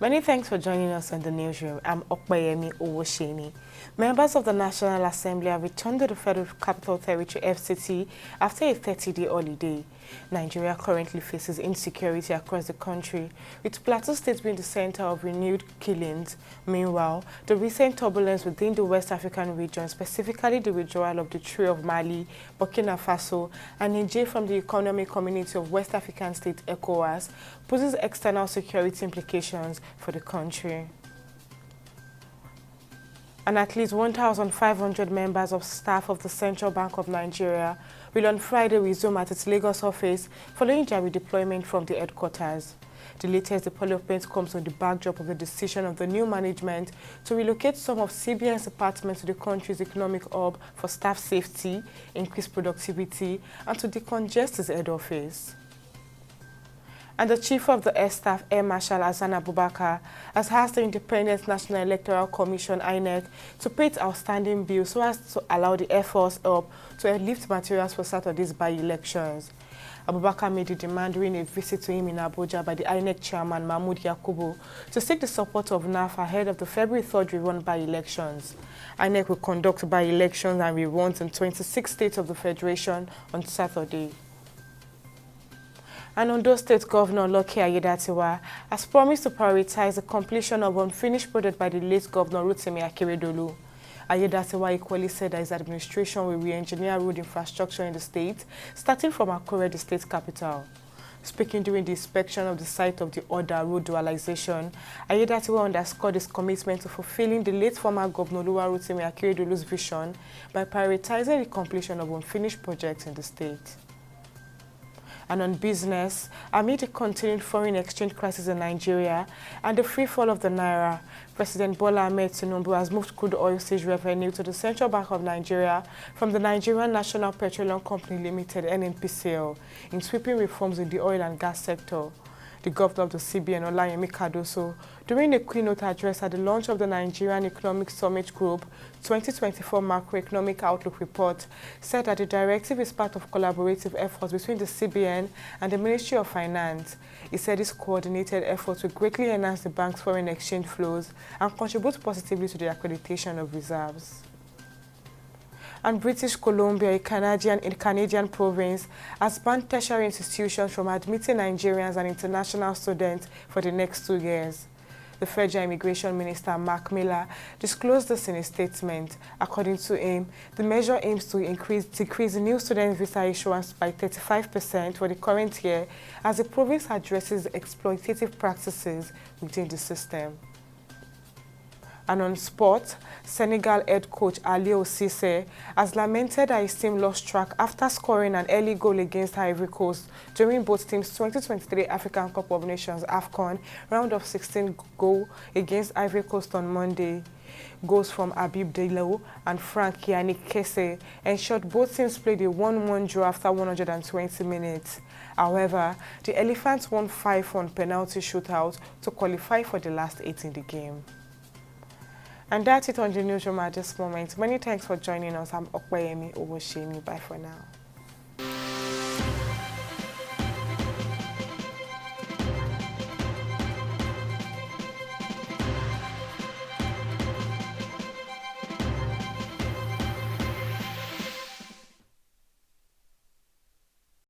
Many thanks for joining us in the newsroom. I'm Oyo State. Members of the National Assembly have returned to the Federal Capital Territory FCT after a 30-day holiday. Nigeria currently faces insecurity across the country, with Plateau State being the center of renewed killings. Meanwhile, the recent turbulence within the West African region, specifically the withdrawal of the three of Mali, Burkina Faso, and Niger from the Economic Community of West African States (ECOWAS), poses external security implications for the country. And at least 1,500 members of staff of the Central Bank of Nigeria will on Friday resume at its Lagos office following their redeployment from the headquarters. The latest development comes on the backdrop of the decision of the new management to relocate some of CBN's departments to the country's economic hub for staff safety, increased productivity, and to decongest its head office. And the Chief of the Air Staff, Air Marshal Hassan Abubakar, has asked the Independent National Electoral Commission (INEC) to pay its outstanding bill so as to allow the Air Force help to airlift materials for Saturday's by-elections. Abubakar made the demand during a visit to him in Abuja by the INEC chairman Mahmood Yakubu to seek the support of NAF ahead of the February 3rd rerun by-elections. INEC will conduct by-elections and reruns in 26 states of the Federation on Saturday. And Oyo State Governor Lucky Aiyedatiwa has promised to prioritize the completion of unfinished project by the late Governor Rotimi Akeredolu. Aiyedatiwa equally said that his administration will re-engineer road infrastructure in the state, starting from Akure, the state capital. Speaking during the inspection of the site of the Oda road dualization, Aiyedatiwa underscored his commitment to fulfilling the late former Governor Rotimi Akeredolu's vision by prioritizing the completion of unfinished projects in the state. And on business, amid the continued foreign exchange crisis in Nigeria and the free fall of the naira, President Bola Ahmed Tinubu has moved crude oil sales revenue to the Central Bank of Nigeria from the Nigerian National Petroleum Company Limited (NNPCL) in sweeping reforms in the oil and gas sector. The governor of the CBN, Olayemi Cardoso, during a keynote address at the launch of the Nigerian Economic Summit Group 2024 Macroeconomic Outlook Report, said that the directive is part of collaborative efforts between the CBN and the Ministry of Finance. He said this coordinated efforts will greatly enhance the bank's foreign exchange flows and contribute positively to the accreditation of reserves. And British Columbia, a Canadian province, has banned tertiary institutions from admitting Nigerians and international students for the next 2 years. The Federal Immigration Minister, Mark Miller, disclosed this in a statement. According to him, the measure aims to decrease new student visa issuance by 35% for the current year as the province addresses exploitative practices within the system. And on sport, Senegal head coach Aliou Cissé has lamented that his team lost track after scoring an early goal against Ivory Coast during both teams' 2023 African Cup of Nations AFCON round of 16 goal against Ivory Coast on Monday. Goals from Habib Diallo and Frank Yannick Kessé ensured both teams played a 1-1 draw after 120 minutes. However, the Elephants won 5-1 penalty shootout to qualify for the last 8 in the game. And that's it on the newsroom at this moment. Many thanks for joining us. I'm Oyo State. Bye for now.